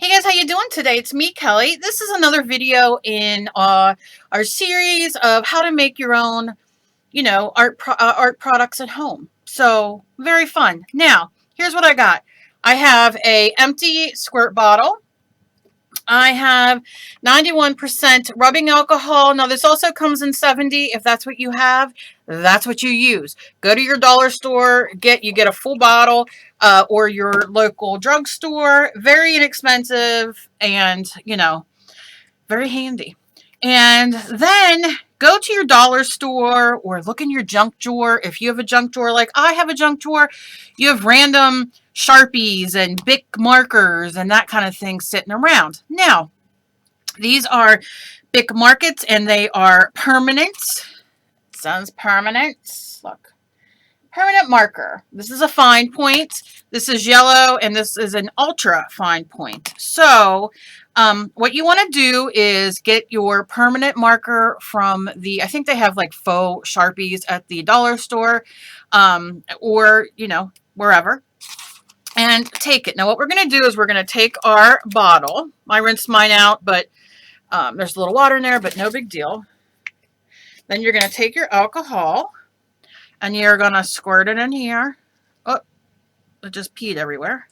Hey guys, how you doing today? It's me, Kelly. This is another video in our series of how to make your own, art products at home. So very fun. Now, here's what I got. I have a empty squirt bottle. I have 91% rubbing alcohol. Now this also comes in 70. If that's what you have, that's what you use. Go to your dollar store, you get a full bottle, or your local drugstore. Very inexpensive and, very handy. And then go to your dollar store or look in your junk drawer. If you have a junk drawer like I have a junk drawer, you have random Sharpies and Bic markers and that kind of thing sitting around. Now, these are Bic markers and they are permanent. It sounds permanent. Look. Permanent marker. This is a fine point. This is yellow and this is an ultra fine point. So what you want to do is get your permanent marker from I think they have like faux Sharpies at the dollar store, or, wherever, and take it. Now what we're going to do is we're going to take our bottle. I rinsed mine out, but there's a little water in there, but no big deal. Then you're going to take your alcohol and you're going to squirt it in here. Oh, it just peed everywhere.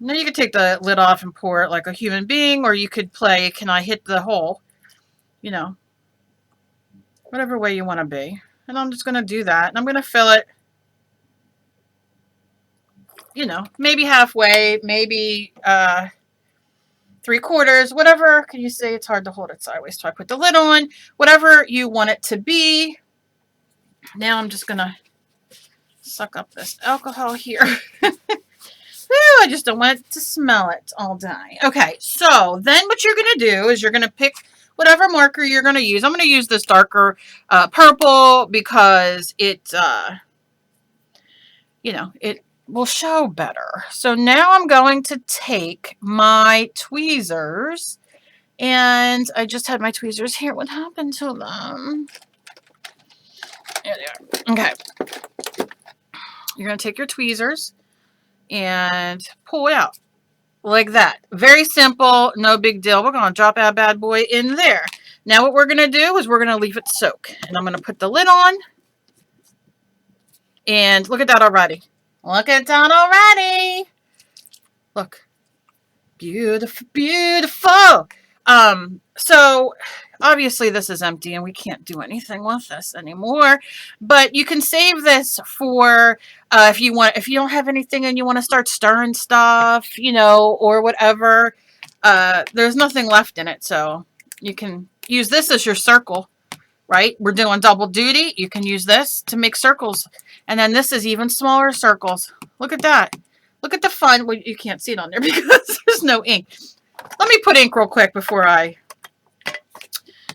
Now you could take the lid off and pour it like a human being, or you could play, can I hit the hole? Whatever way you want to be. And I'm just going to do that. And I'm going to fill it, maybe halfway, maybe 3/4, whatever. Can you see? It's hard to hold it sideways. So I put the lid on, whatever you want it to be. Now I'm just going to suck up this alcohol here. I just don't want it to smell it all day. Okay, so then what you're going to do is you're going to pick whatever marker you're going to use. I'm going to use this darker purple because it, it will show better. So now I'm going to take my tweezers, and I just had my tweezers here. What happened to them? There they are. Okay. You're going to take your tweezers and pull it out like that. Very simple, no big deal. We're going to drop our bad boy in there. Now what we're going to do is we're going to leave it soak. And I'm going to put the lid on. And look at that already. Look at that already. Look. Beautiful, beautiful. So obviously this is empty and we can't do anything with this anymore, but you can save this for if you don't have anything and you want to start stirring stuff, or whatever. There's nothing left in it, so you can use this as your circle, right? We're doing double duty. You can use this to make circles, and then this is even smaller circles. Look at that. Look at the fun. Well, you can't see it on there because there's no ink. Let me put ink real quick before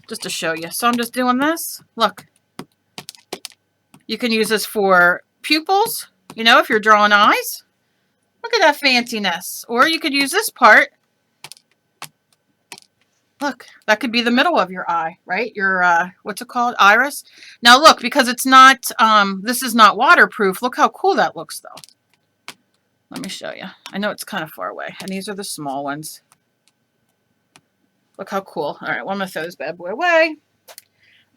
just to show you. So I'm just doing this. Look. You can use this for pupils, if you're drawing eyes. Look at that fanciness. Or you could use this part. Look, that could be the middle of your eye, right? Your, what's it called? Iris. Now look, because it's not, this is not waterproof. Look how cool that looks though. Let me show you. I know it's kind of far away. And these are the small ones. Look how cool. All right, well, I'm going to throw this bad boy away.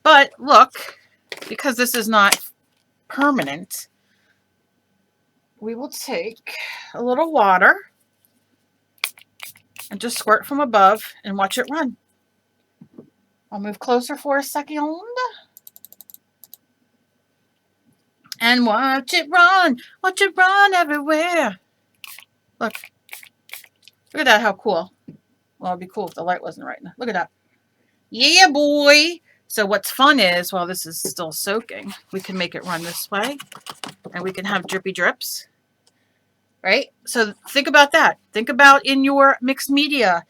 But look, because this is not permanent, we will take a little water and just squirt from above and watch it run. I'll move closer for a second. And watch it run. Watch it run everywhere. Look. Look at that, how cool. Well, it'd be cool if the light wasn't right now. Look at that. Yeah, boy. So what's fun is, while this is still soaking, we can make it run this way. And we can have drippy drips. Right? So think about that. Think about in your mixed media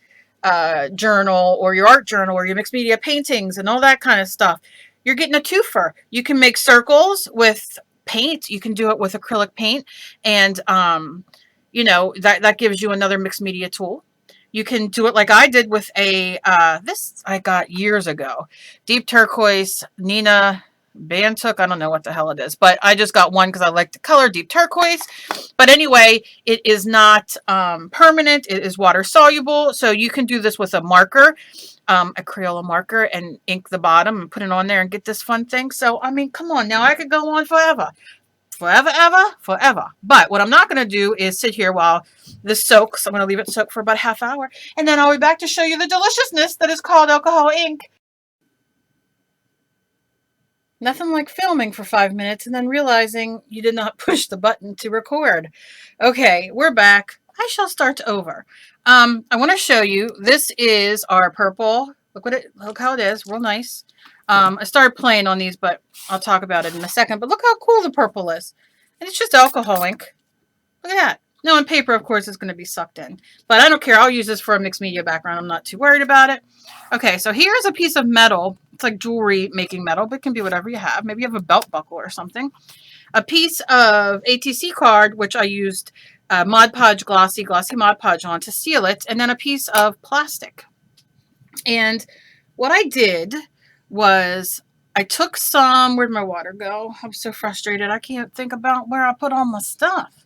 journal, or your art journal, or your mixed media paintings and all that kind of stuff. You're getting a twofer. You can make circles with paint. You can do it with acrylic paint. And, that gives you another mixed media tool. You can do it like I did with this I got years ago. Deep turquoise Nina Bantuk, I don't know what the hell it is, but I just got one because I like the color, deep turquoise. But anyway, it is not permanent. It is water soluble, so you can do this with a marker, a Crayola marker, and ink the bottom and put it on there and get this fun thing. So, I mean, come on now, I could go on forever. Forever, ever, forever. But what I'm not going to do is sit here while this soaks. I'm going to leave it soak for about a half hour, and then I'll be back to show you the deliciousness that is called alcohol ink. Nothing like filming for 5 minutes and then realizing you did not push the button to record. Okay, we're back. I shall start over. I want to show you, this is our purple. Look how it is, real nice. I started playing on these, but I'll talk about it in a second. But look how cool the purple is. And it's just alcohol ink. Look at that. Now on paper, of course, it's going to be sucked in. But I don't care. I'll use this for a mixed media background. I'm not too worried about it. Okay, so here's a piece of metal. It's like jewelry making metal, but it can be whatever you have. Maybe you have a belt buckle or something. A piece of ATC card, which I used Mod Podge glossy Mod Podge on to seal it. And then a piece of plastic. And what I did was I took some... Where'd my water go? I'm so frustrated. I can't think about where I put all my stuff.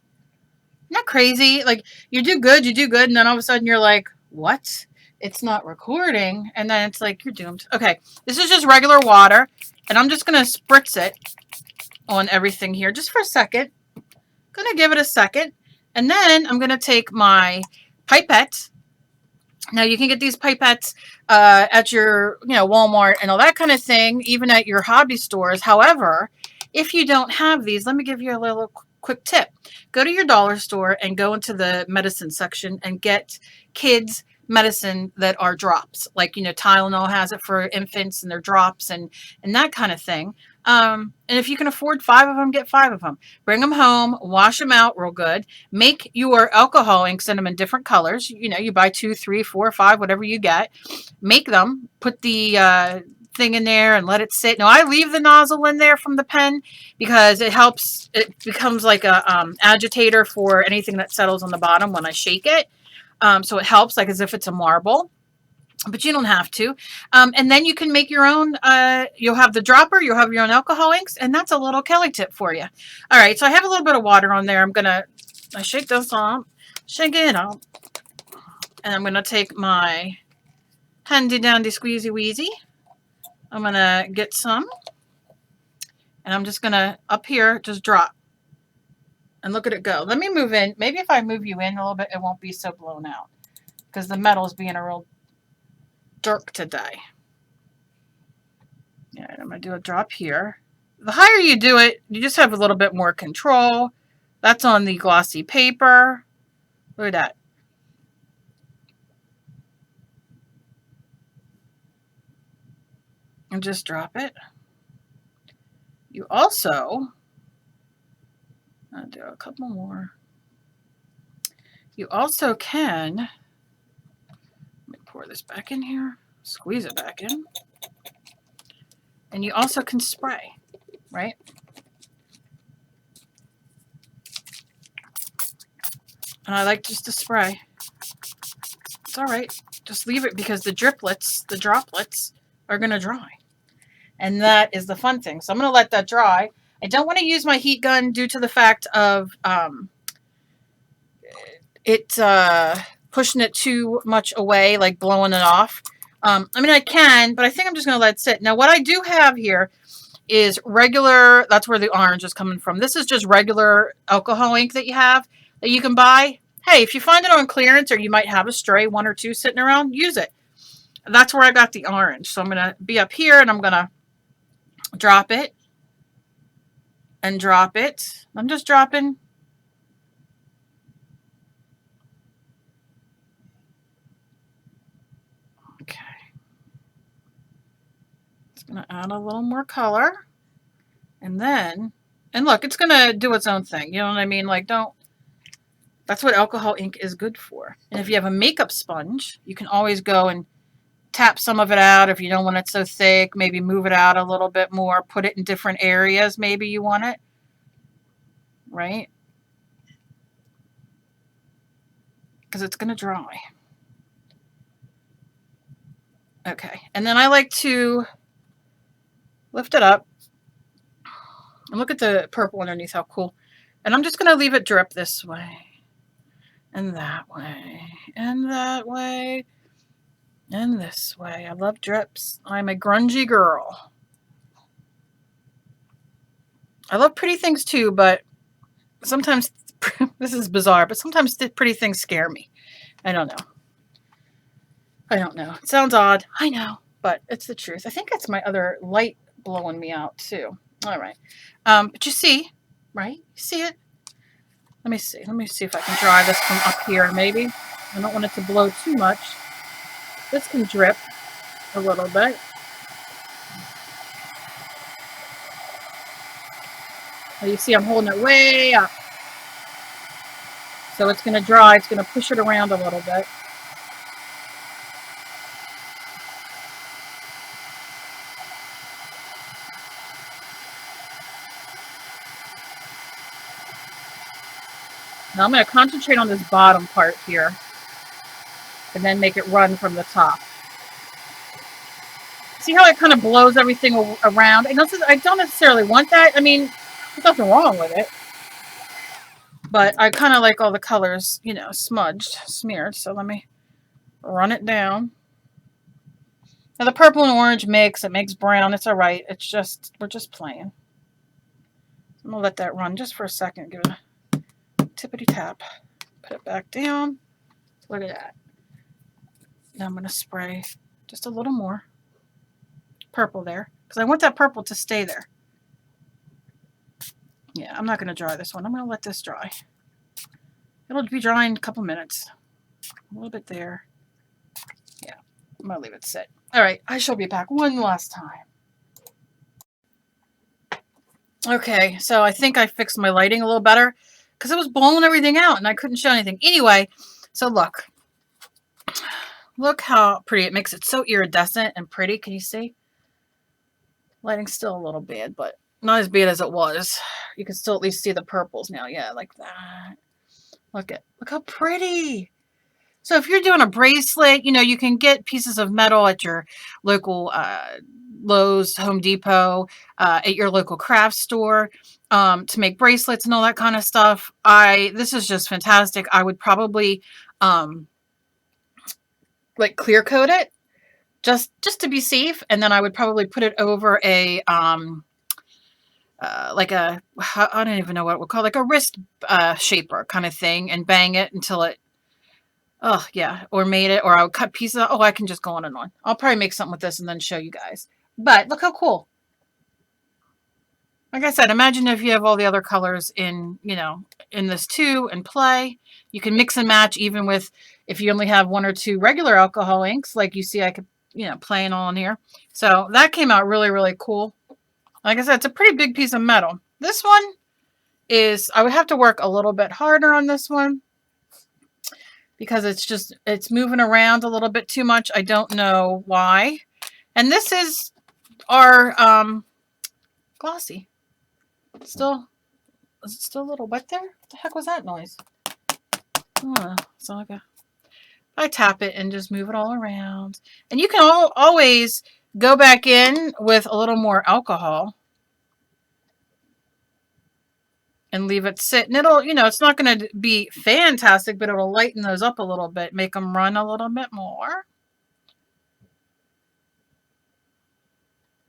Isn't that crazy? Like, you do good, and then all of a sudden you're like, what? It's not recording. And then it's like, you're doomed. Okay, this is just regular water, and I'm just going to spritz it on everything here just for a second. Going to give it a second, and then I'm going to take my pipette. Now, you can get these pipettes at your, Walmart and all that kind of thing, even at your hobby stores. However, if you don't have these, let me give you a little quick tip. Go to your dollar store and go into the medicine section and get kids medicine that are drops. Like, Tylenol has it for infants and their drops and that kind of thing. And if you can afford 5 of them, get 5 of them. Bring them home, wash them out real good. Make your alcohol ink, send them in different colors. You buy 2, 3, 4, 5, whatever you get. Make them, put the thing in there and let it sit. Now, I leave the nozzle in there from the pen because it helps. It becomes like a agitator for anything that settles on the bottom when I shake it. So it helps, like as if it's a marble. But you don't have to. And then you can make your own, you'll have the dropper, you'll have your own alcohol inks, and that's a little Kelly tip for you. All right, so I have a little bit of water on there. I shake this up, shake it up, and I'm going to take my handy dandy squeezy wheezy. I'm going to get some, and I'm just going to, up here, just drop. And look at it go. Let me move in. Maybe if I move you in a little bit, it won't be so blown out. Because the metal is being a real jerk today. Yeah, I'm going to do a drop here. The higher you do it, you just have a little bit more control. That's on the glossy paper. Look at that. And just drop it. You also... I'll do a couple more. You also can, let me pour this back in here, squeeze it back in, and you also can spray, right? And I like just to spray. It's all right. Just leave it because the droplets are going to dry. And that is the fun thing. So I'm going to let that dry. I don't want to use my heat gun due to the fact of pushing it too much away, like blowing it off. I mean, I can, but I think I'm just going to let it sit. Now, what I do have here is regular, that's where the orange is coming from. This is just regular alcohol ink that you have that you can buy. Hey, if you find it on clearance or you might have a stray 1 or 2 sitting around, use it. That's where I got the orange. So I'm going to be up here and I'm going to drop it. And drop it. I'm just dropping. Okay. It's going to add a little more color. And then, and look, it's going to do its own thing. You know what I mean? Like, that's what alcohol ink is good for. And if you have a makeup sponge, you can always go and tap some of it out if you don't want it so thick. Maybe move it out a little bit more. Put it in different areas. Maybe you want it. Right? Because it's going to dry. Okay. And then I like to lift it up And look at the purple underneath, how cool. And I'm just going to leave it drip this way. And that way. And that way. And this way. I love drips. I'm a grungy girl. I love pretty things too, but sometimes, this is bizarre, but sometimes pretty things scare me. I don't know. I don't know. It sounds odd. I know, but it's the truth. I think it's my other light blowing me out too. All right. But you see, right? You see it? Let me see. Let me see if I can dry this from up here, maybe. I don't want it to blow too much. This can drip a little bit. You see I'm holding it way up. So it's going to dry. It's going to push it around a little bit. Now I'm going to concentrate on this bottom part here and then make it run from the top. See how it kind of blows everything around? I don't necessarily want that. I mean, there's nothing wrong with it. But I kind of like all the colors, you know, smudged, smeared. So let me run it down. Now the purple and orange mix, it makes brown. It's all right. It's just, we're just playing. I'm going to let that run just for a second. Give it a tippity tap. Put it back down. Look at that. Now I'm going to spray just a little more purple there because I want that purple to stay there. Yeah, I'm not going to dry this one. I'm going to let this dry. It'll be drying in a couple minutes. A little bit there. Yeah, I'm going to leave it sit. All right, I shall be back one last time. Okay, so I think I fixed my lighting a little better because it was blowing everything out and I couldn't show anything. Anyway, so look. Look how pretty it makes it so iridescent and pretty. Can you see? Lighting's still a little bad, but not as bad as it was. You can still at least see the purples now. Yeah, like that. Look how pretty. So if you're doing a bracelet, you know, you can get pieces of metal at your local Lowe's, Home Depot, at your local craft store to make bracelets and all that kind of stuff. This is just fantastic. I would probably like clear coat it just to be safe, and then I would probably put it over a like a, I don't even know what it would call, like a wrist shaper kind of thing, and bang it until it, oh yeah, or made it, or I would cut pieces. Oh, I can just go on and on. I'll probably make something with this and then show you guys. But look how cool. Like I said, imagine if you have all the other colors in, you know, in this too, and play. You can mix and match even with, if you only have one or two regular alcohol inks, like you see I could, you know, playing on here. So that came out really, really cool. Like I said, it's a pretty big piece of metal. This one is, I would have to work a little bit harder on this one because it's moving around a little bit too much. I don't know why. And this is our glossy. Is it still a little wet there? What the heck was that noise? So I tap it and just move it all around. And you can always go back in with a little more alcohol and leave it sit. And it'll, you know, it's not going to be fantastic, but it'll lighten those up a little bit, make them run a little bit more.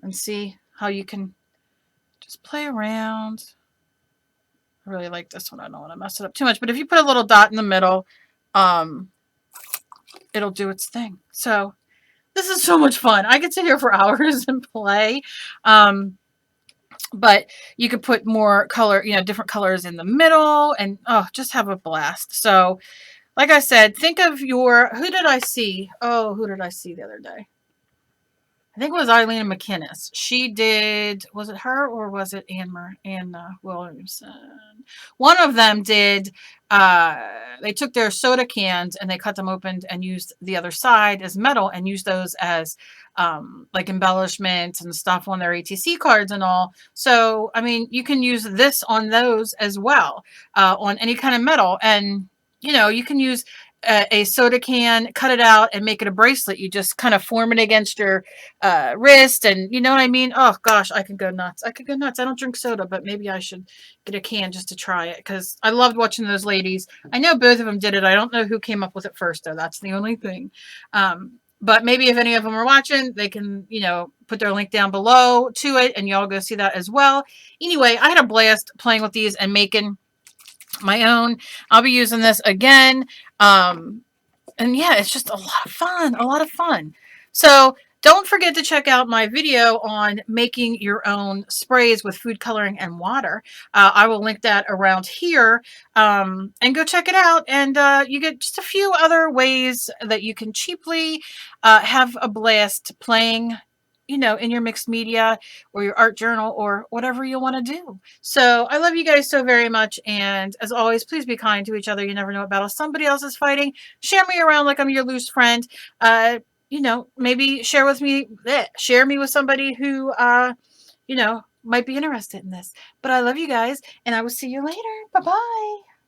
And see how you can just play around. I really like this one. I don't want to mess it up too much, but if you put a little dot in the middle, it'll do its thing. So this is so much fun. I could sit here for hours and play. But you could put more color, you know, different colors in the middle and just have a blast. So like I said, think of who did I see? Oh, who did I see the other day? I think it was Eileen McInnes. She did, was it her or was it Ann Williamson? One of them did, they took their soda cans and they cut them open and used the other side as metal and used those as like embellishments and stuff on their ATC cards and all. So, I mean, you can use this on those as well, on any kind of metal. And, you know, you can use a soda can, cut it out, and make it a bracelet. You just kind of form it against your wrist, and you know what I mean? Oh gosh, I could go nuts. I could go nuts. I don't drink soda, but maybe I should get a can just to try it, because I loved watching those ladies. I know both of them did it. I don't know who came up with it first, though. That's the only thing. But maybe if any of them are watching, they can, you know, put their link down below to it, and y'all go see that as well. Anyway, I had a blast playing with these and making my own. I'll be using this again. And yeah, it's just a lot of fun, a lot of fun. So don't forget to check out my video on making your own sprays with food coloring and water. I will link that around here, and go check it out. And you get just a few other ways that you can cheaply have a blast playing, you know, in your mixed media or your art journal or whatever you want to do. So I love you guys so very much. And as always, please be kind to each other. You never know what battle somebody else is fighting. Share me around like I'm your loose friend. You know, maybe share me with somebody who, you know, might be interested in this. But I love you guys, and I will see you later. Bye-bye.